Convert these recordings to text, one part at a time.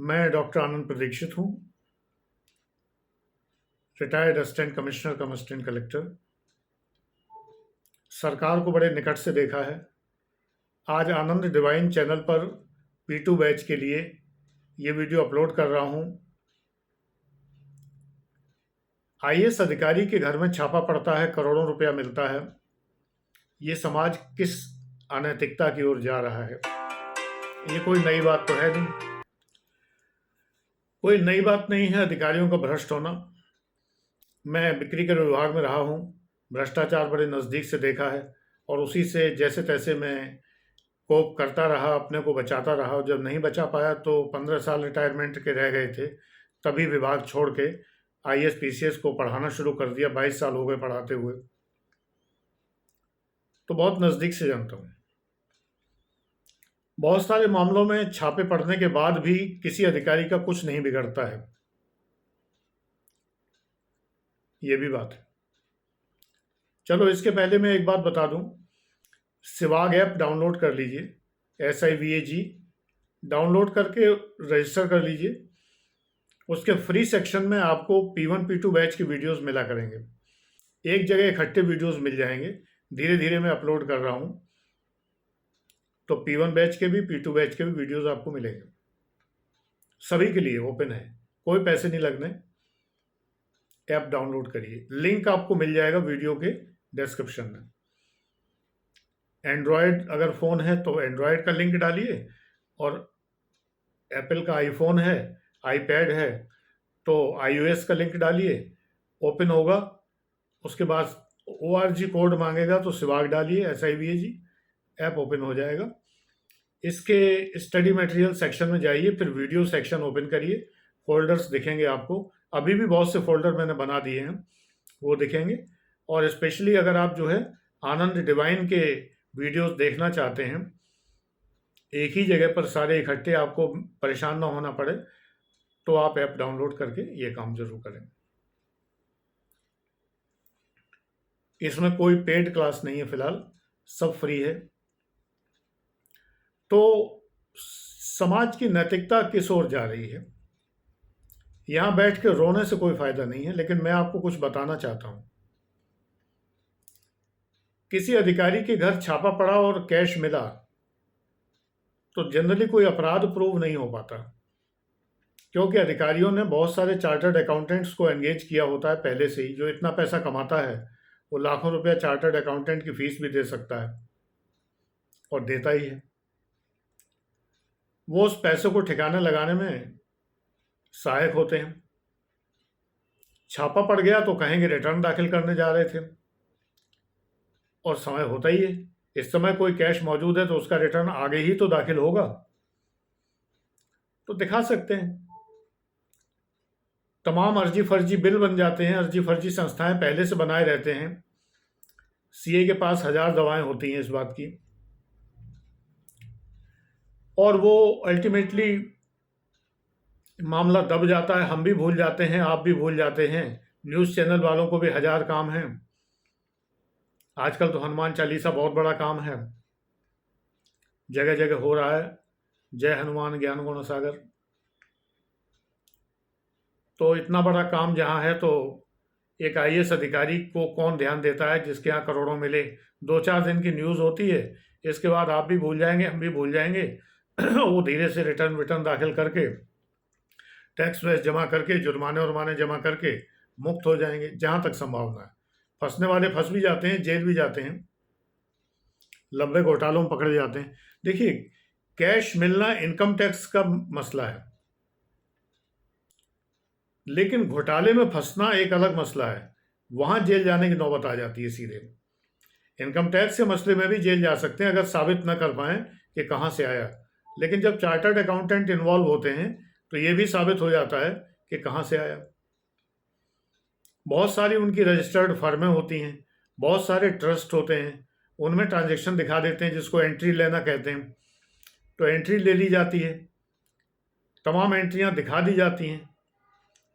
मैं डॉक्टर आनंद प्रदीक्षित हूँ, retired assistant commissioner कम assistant collector. सरकार को बड़े निकट से देखा है। आज आनंद डिवाइन चैनल पर P2 बैच के लिए ये वीडियो अपलोड कर रहा हूँ। IAS अधिकारी के घर में छापा पड़ता है, करोड़ों रुपया मिलता है। ये समाज किस अनैतिकता की ओर जा रहा है? ये कोई नई बात तो है नहीं। कोई नई बात नहीं है अधिकारियों का भ्रष्ट होना। मैं बिक्री के विभाग में रहा हूँ, भ्रष्टाचार बड़े नज़दीक से देखा है और उसी से जैसे तैसे मैं कोप करता रहा, अपने को बचाता रहा। और जब नहीं बचा पाया तो 15 साल रिटायरमेंट के रह गए थे, तभी विभाग छोड़ के IAS PCS को पढ़ाना शुरू कर दिया। 22 साल हो गए पढ़ाते हुए, तो बहुत नज़दीक से जानता हूँ। बहुत सारे मामलों में छापे पड़ने के बाद भी किसी अधिकारी का कुछ नहीं बिगड़ता है, ये भी बात है। चलो, इसके पहले मैं एक बात बता दूं, सिवाग ऐप डाउनलोड कर लीजिए, SIVAG डाउनलोड करके रजिस्टर कर लीजिए। उसके फ्री सेक्शन में आपको P1 P2 बैच की वीडियोस मिला करेंगे। एक जगह इकट्ठे वीडियोस मिल जाएंगे। धीरे धीरे मैं अपलोड कर रहा हूं, तो P1 बैच के भी P2 बैच के भी वीडियोस आपको मिलेंगे। सभी के लिए ओपन है, कोई पैसे नहीं लगने। ऐप डाउनलोड करिए, लिंक आपको मिल जाएगा वीडियो के डिस्क्रिप्शन में। एंड्रॉयड अगर फ़ोन है तो एंड्रॉयड का लिंक डालिए, और एप्पल का आईफोन है, आईपैड है तो iOS का लिंक डालिए, ओपन होगा। उसके बाद ORG कोड मांगेगा तो सिवाग डालिए, SIVAG, ऐप ओपन हो जाएगा। इसके स्टडी मटेरियल सेक्शन में जाइए, फिर वीडियो सेक्शन ओपन करिए, फोल्डर्स दिखेंगे आपको। अभी भी बहुत से फोल्डर मैंने बना दिए हैं, वो दिखेंगे। और स्पेशली अगर आप जो है आनंद डिवाइन के वीडियोस देखना चाहते हैं, एक ही जगह पर सारे इकट्ठे, आपको परेशान ना होना पड़े, तो आप ऐप डाउनलोड करके ये काम जरूर करें। इसमें कोई पेड क्लास नहीं है, फिलहाल सब फ्री है। तो समाज की नैतिकता किस ओर जा रही है? यहां बैठ के रोने से कोई फायदा नहीं है, लेकिन मैं आपको कुछ बताना चाहता हूं। किसी अधिकारी के घर छापा पड़ा और कैश मिला, तो जनरली कोई अपराध प्रूव नहीं हो पाता, क्योंकि अधिकारियों ने बहुत सारे चार्टर्ड अकाउंटेंट्स को एंगेज किया होता है पहले से ही। जो इतना पैसा कमाता है वो लाखों रुपया चार्टर्ड अकाउंटेंट की फीस भी दे सकता है, और देता ही है। वो उस पैसे को ठिकाने लगाने में सहायक होते हैं। छापा पड़ गया तो कहेंगे रिटर्न दाखिल करने जा रहे थे, और समय होता ही है। इस समय कोई कैश मौजूद है तो उसका रिटर्न आगे ही तो दाखिल होगा, तो दिखा सकते हैं। तमाम अर्जी फर्जी बिल बन जाते हैं, अर्जी फर्जी संस्थाएं पहले से बनाए रहते हैं। CA के पास 1000 दवाएं होती हैं इस बात की, और वो अल्टीमेटली मामला दब जाता है। हम भी भूल जाते हैं, आप भी भूल जाते हैं, न्यूज़ चैनल वालों को भी 1000 काम हैं। आजकल तो हनुमान चालीसा बहुत बड़ा काम है, जगह जगह हो रहा है, जय हनुमान ज्ञान गुण सागर। तो इतना बड़ा काम जहाँ है, तो एक IAS अधिकारी को कौन ध्यान देता है जिसके यहाँ करोड़ों मिले? 2-4 दिन की न्यूज़ होती है, इसके बाद आप भी भूल जाएंगे, हम भी भूल जाएंगे। वो धीरे से रिटर्न दाखिल करके, टैक्स वैक्स जमा करके, जुर्माने उर्माने जमा करके मुक्त हो जाएंगे, जहाँ तक संभावना है। फंसने वाले फंस भी जाते हैं, जेल भी जाते हैं, लंबे घोटालों में पकड़े जाते हैं। देखिए, कैश मिलना इनकम टैक्स का मसला है, लेकिन घोटाले में फंसना एक अलग मसला है। वहां जेल जाने की नौबत आ जाती है सीधे। इनकम टैक्स के मसले में भी जेल जा सकते हैं अगर साबित न कर पाएं कि कहां से आया। लेकिन जब चार्टर्ड अकाउंटेंट इन्वॉल्व होते हैं तो ये भी साबित हो जाता है कि कहां से आया। बहुत सारी उनकी रजिस्टर्ड फर्में होती हैं, बहुत सारे ट्रस्ट होते हैं, उनमें ट्रांजैक्शन दिखा देते हैं, जिसको एंट्री लेना कहते हैं। तो एंट्री ले ली जाती है, तमाम एंट्रियां दिखा दी जाती हैं।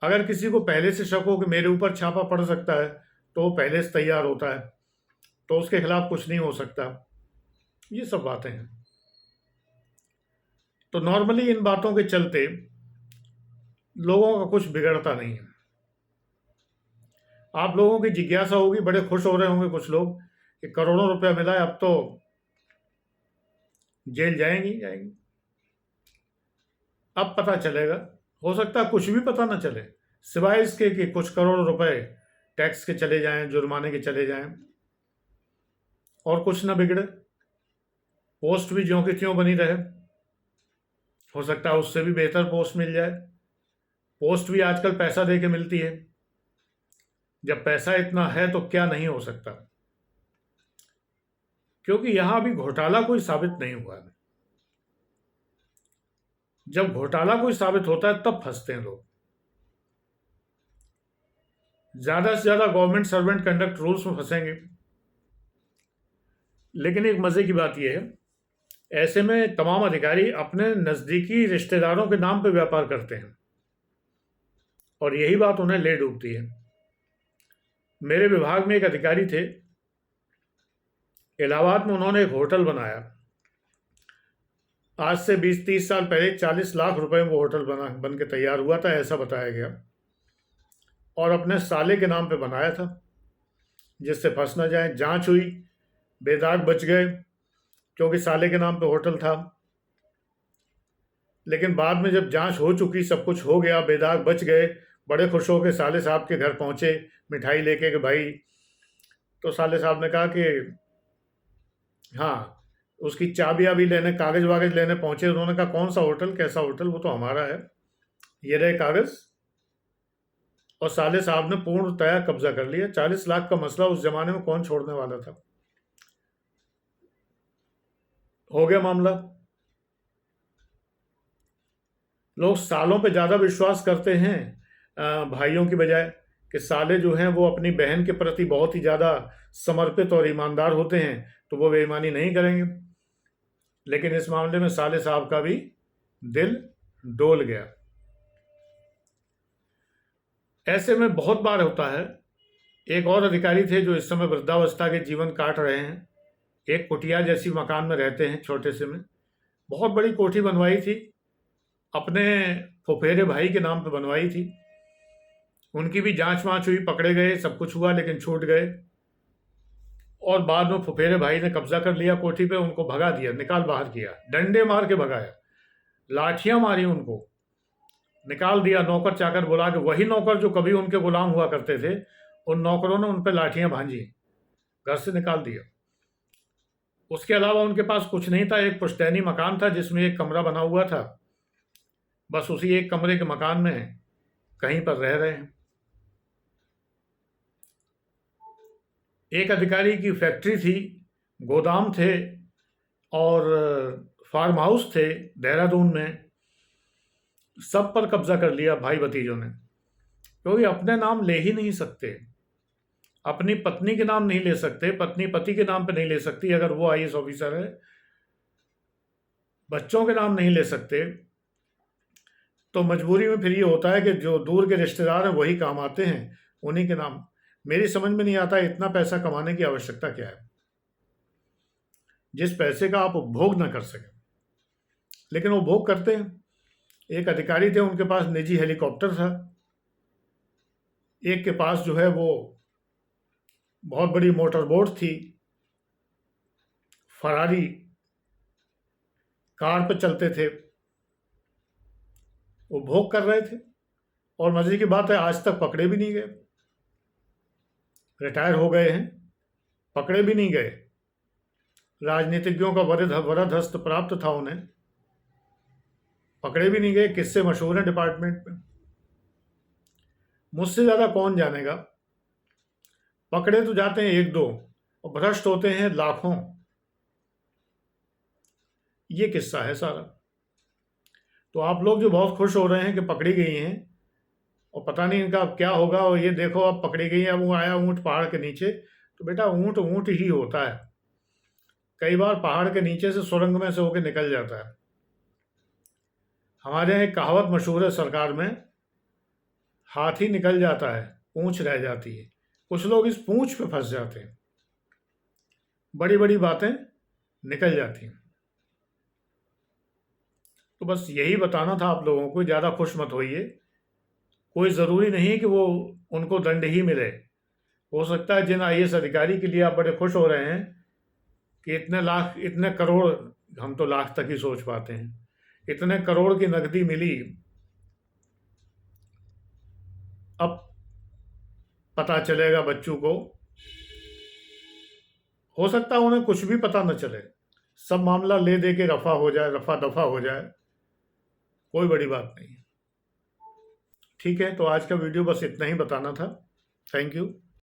अगर किसी को पहले से शक हो कि मेरे ऊपर छापा पड़ सकता है, तो वो पहले से तैयार होता है, तो उसके खिलाफ कुछ नहीं हो सकता। ये सब बातें हैं। तो नॉर्मली इन बातों के चलते लोगों का कुछ बिगड़ता नहीं है। आप लोगों की जिज्ञासा होगी, बड़े खुश हो रहे होंगे कुछ लोग कि करोड़ों रुपया मिला है, अब तो जेल जाएंगी जाएंगी। अब पता चलेगा, हो सकता है कुछ भी पता न चले, सिवाय इसके कि कुछ करोड़ रुपए टैक्स के चले जाएं, जुर्माने के चले जाएं, और कुछ ना बिगड़े। पोस्ट भी ज्यों की त्यों बनी रहे, हो सकता है उससे भी बेहतर पोस्ट मिल जाए। पोस्ट भी आजकल पैसा दे के मिलती है। जब पैसा इतना है तो क्या नहीं हो सकता, क्योंकि यहां अभी घोटाला कोई साबित नहीं हुआ है। जब घोटाला कोई साबित होता है तब फंसते हैं लोग। ज्यादा से ज्यादा गवर्नमेंट सर्वेंट कंडक्ट रूल्स में फंसेंगे। लेकिन एक मजे की बात यह है, ऐसे में तमाम अधिकारी अपने नजदीकी रिश्तेदारों के नाम पर व्यापार करते हैं, और यही बात उन्हें ले डूबती है। मेरे विभाग में एक अधिकारी थे, इलाहाबाद में उन्होंने एक होटल बनाया। आज से 20-30 साल पहले 40 लाख रुपए में वो होटल बन के तैयार हुआ था, ऐसा बताया गया। और अपने साले के नाम पे बनाया था, जिससे फंस न जाए। जांच हुई, बेदाग बच गए, क्योंकि साले के नाम पे होटल था। लेकिन बाद में जब जांच हो चुकी, सब कुछ हो गया, बेदाग बच गए, बड़े खुश होकर साले साहब के घर पहुंचे मिठाई लेके कि भाई। तो साले साहब ने कहा कि हाँ, उसकी चाबियां भी लेने, कागज वागज लेने पहुंचे। उन्होंने कहा कौन सा होटल, कैसा होटल, वो तो हमारा है, ये रहे कागज। और साले साहब ने पूर्णतया कब्जा कर लिया। 40 लाख का मसला उस जमाने में कौन छोड़ने वाला था। हो गया मामला। लोग सालों पे ज्यादा विश्वास करते हैं भाइयों की बजाय, कि साले जो हैं वो अपनी बहन के प्रति बहुत ही ज्यादा समर्पित और ईमानदार होते हैं, तो वो बेईमानी नहीं करेंगे। लेकिन इस मामले में साले साहब का भी दिल डोल गया। ऐसे में बहुत बार होता है। एक और अधिकारी थे जो इस समय वृद्धावस्था के जीवन काट रहे हैं। एक कुटिया जैसी मकान में रहते हैं, छोटे से में। बहुत बड़ी कोठी बनवाई थी, अपने फुफेरे भाई के नाम पे बनवाई थी। उनकी भी जांच वांच हुई, पकड़े गए, सब कुछ हुआ, लेकिन छूट गए। और बाद में फुफेरे भाई ने कब्जा कर लिया कोठी पे, उनको भगा दिया, निकाल बाहर किया, डंडे मार के भगाया, लाठियां मारी उनको, निकाल दिया। नौकर चाकर बुला के, वही नौकर जो कभी उनके गुलाम हुआ करते थे, उन नौकरों ने उन पर लाठियां भांजी, घर से निकाल दिया। उसके अलावा उनके पास कुछ नहीं था। एक पुश्तैनी मकान था जिसमें एक कमरा बना हुआ था, बस उसी एक कमरे के मकान में कहीं पर रह रहे हैं। एक अधिकारी की फैक्ट्री थी, गोदाम थे और फार्म हाउस थे देहरादून में, सब पर कब्जा कर लिया भाई भतीजों ने। क्योंकि अपने नाम ले ही नहीं सकते, अपनी पत्नी के नाम नहीं ले सकते, पत्नी पति के नाम पे नहीं ले सकती अगर वो आईएएस ऑफिसर है, बच्चों के नाम नहीं ले सकते। तो मजबूरी में फिर ये होता है कि जो दूर के रिश्तेदार हैं वही काम आते हैं, उन्हीं के नाम। मेरी समझ में नहीं आता इतना पैसा कमाने की आवश्यकता क्या है, जिस पैसे का आप उपभोग ना कर सकें, लेकिन वो भोग करते हैं। एक अधिकारी थे, उनके पास निजी हेलीकॉप्टर था। एक के पास जो है वो बहुत बड़ी मोटर बोट थी, फरारी कार पर चलते थे, वो भोग कर रहे थे। और मजे की बात है, आज तक पकड़े भी नहीं गए। रिटायर हो गए हैं, पकड़े भी नहीं गए। राजनीतिज्ञों का वरद हस्त प्राप्त था उन्हें, पकड़े भी नहीं गए। किससे मशहूर है डिपार्टमेंट में, मुझसे ज्यादा कौन जानेगा। पकड़े तो जाते हैं एक दो, और भ्रष्ट होते हैं लाखों। ये किस्सा है सारा। तो आप लोग जो बहुत खुश हो रहे हैं कि पकड़ी गई हैं, और पता नहीं इनका अब क्या होगा, और ये देखो अब पकड़ी गई है, अब वो आया ऊंट पहाड़ के नीचे, तो बेटा ऊंट ऊंट ही होता है। कई बार पहाड़ के नीचे से सुरंग में से होकर निकल जाता है। हमारे यहाँ एक कहावत मशहूर है सरकार में, हाथी निकल जाता है, पूंछ रह जाती है। कुछ लोग इस पूंछ पे फंस जाते हैं, बड़ी बड़ी बातें निकल जाती हैं। तो बस यही बताना था आप लोगों को, ज़्यादा खुश मत होइए। कोई ज़रूरी नहीं कि वो उनको दंड ही मिले। हो सकता है जिन आईएएस अधिकारी के लिए आप बड़े खुश हो रहे हैं कि इतने लाख, इतने करोड़, हम तो लाख तक ही सोच पाते हैं, इतने करोड़ की नकदी मिली, अब पता चलेगा बच्चों को। हो सकता है उन्हें कुछ भी पता न चले, सब मामला ले दे के रफा हो जाए, रफा दफा हो जाए, कोई बड़ी बात नहीं। ठीक है, तो आज का वीडियो बस इतना ही बताना था। Thank you.